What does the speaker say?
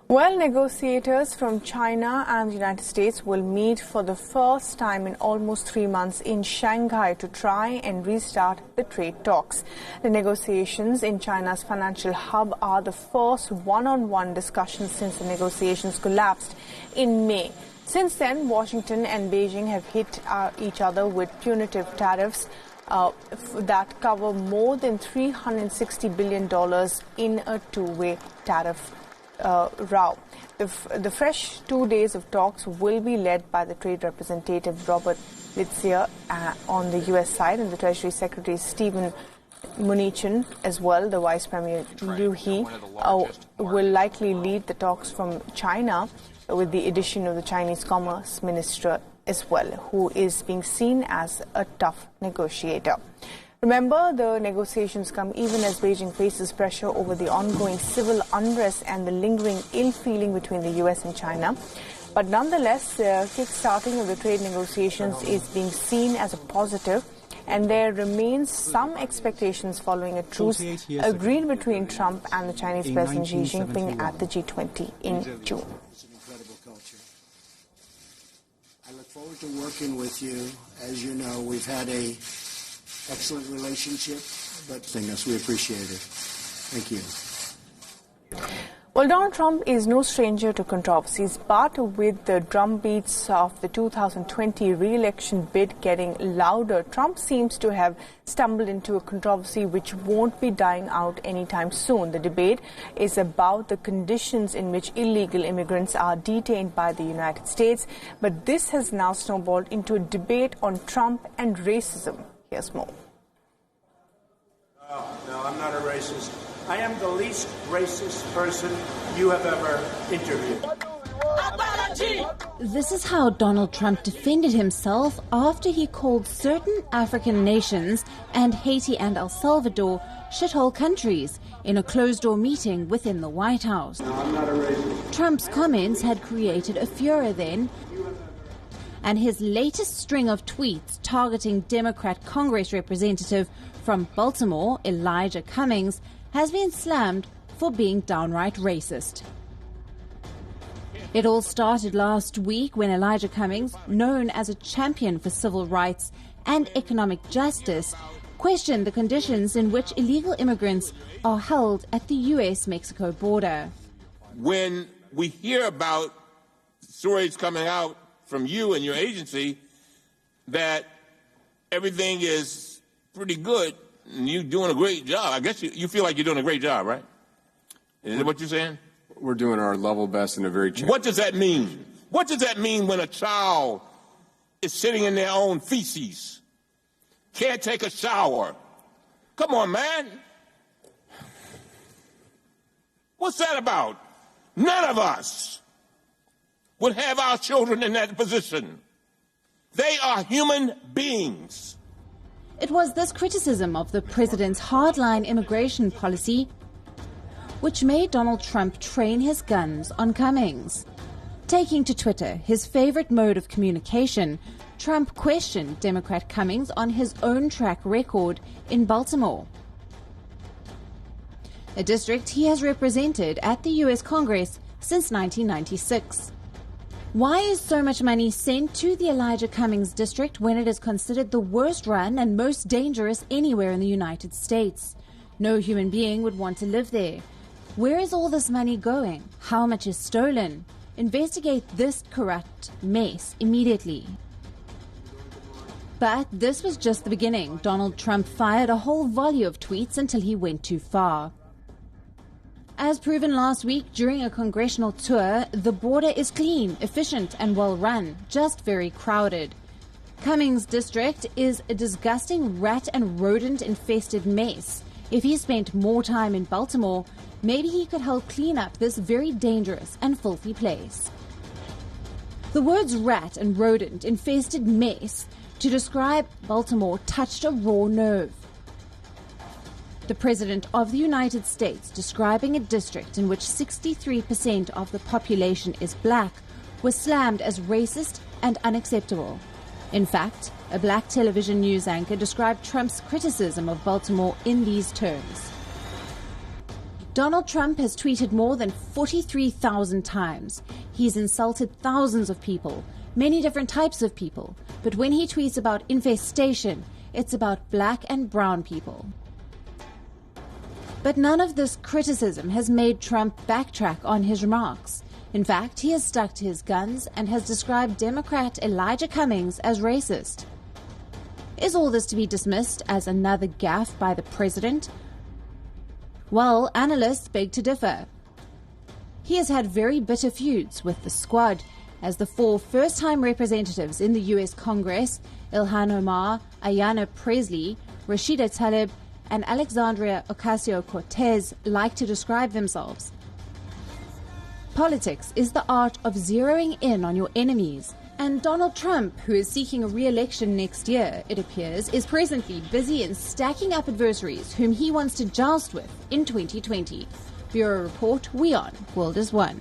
Well, negotiators from China and the United States will meet for the first time in almost 3 months in Shanghai to try and restart the trade talks. The negotiations in China's financial hub are the first one-on-one discussions since the negotiations collapsed in May. Since then, Washington and Beijing have hit each other with punitive tariffs that cover more than $360 billion in a two-way tariff row. The fresh 2 days of talks will be led by the Trade Representative Robert Lighthizer on the U.S. side and the Treasury Secretary Steven Mnuchin as well. The Vice Premier Liu He will likely lead the talks from China with the addition of the Chinese Commerce Minister as well, who is being seen as a tough negotiator. Remember, the negotiations come even as Beijing faces pressure over the ongoing civil unrest and the lingering ill feeling between the U.S. and China. But nonetheless, the kick-starting of the trade negotiations is being seen as a positive, and there remains some expectations following a truce agreed between Trump and the Chinese President Xi Jinping at the G20 in June. It's an incredible culture. I look forward to working with you. As you know, we've had a excellent relationship, but we appreciate it. Thank you. Well, Donald Trump is no stranger to controversies, but with the drumbeats of the 2020 re-election bid getting louder, Trump seems to have stumbled into a controversy which won't be dying out anytime soon. The debate is about the conditions in which illegal immigrants are detained by the United States, but this has now snowballed into a debate on Trump and racism. Here's more. No, I'm not a racist. I am the least racist person you have ever interviewed. This is how Donald Trump defended himself after he called certain African nations and Haiti and El Salvador shithole countries in a closed-door meeting within the White House. No, I'm not a racist. Trump's comments had created a furor then, and his latest string of tweets targeting Democrat Congress representative from Baltimore, Elijah Cummings, has been slammed for being downright racist. It all started last week when Elijah Cummings, known as a champion for civil rights and economic justice, questioned the conditions in which illegal immigrants are held at the U.S.-Mexico border. When we hear about stories coming out from you and your agency that everything is pretty good and you're doing a great job, I guess you feel like you're doing a great job, right? Is that what you're saying? We're doing our level best in a very challenging. What does that mean? What does that mean when a child is sitting in their own feces, can't take a shower? Come on, man. What's that about? None of us would have our children in that position. They are human beings. It was this criticism of the president's hardline immigration policy which made Donald Trump train his guns on Cummings. Taking to Twitter, his favorite mode of communication, Trump questioned Democrat Cummings on his own track record in Baltimore, a district he has represented at the U.S. Congress since 1996. Why is so much money sent to the Elijah Cummings district when it is considered the worst run and most dangerous anywhere in the United States? No human being would want to live there. Where is all this money going? How much is stolen? Investigate this corrupt mess immediately. But this was just the beginning. Donald Trump fired a whole volley of tweets until he went too far. As proven last week during a congressional tour, the border is clean, efficient and well run, just very crowded. Cummings' district is a disgusting rat and rodent infested mess. If he spent more time in Baltimore, maybe he could help clean up this very dangerous and filthy place. The words rat and rodent infested mess to describe Baltimore touched a raw nerve. The President of the United States describing a district in which 63% of the population is black was slammed as racist and unacceptable. In fact, a black television news anchor described Trump's criticism of Baltimore in these terms. Donald Trump has tweeted more than 43,000 times. He's insulted thousands of people, many different types of people. But when he tweets about infestation, it's about black and brown people. But none of this criticism has made Trump backtrack on his remarks. In fact, he has stuck to his guns and has described Democrat Elijah Cummings as racist. Is all this to be dismissed as another gaffe by the president? Well, analysts beg to differ. He has had very bitter feuds with the squad, as the 4 first-time representatives in the U.S. Congress, Ilhan Omar, Ayanna Pressley, Rashida Tlaib, and Alexandria Ocasio-Cortez like to describe themselves. Politics is the art of zeroing in on your enemies, and Donald Trump, who is seeking a re-election next year, it appears, is presently busy in stacking up adversaries whom he wants to joust with in 2020. Bureau Report, WION, World is One.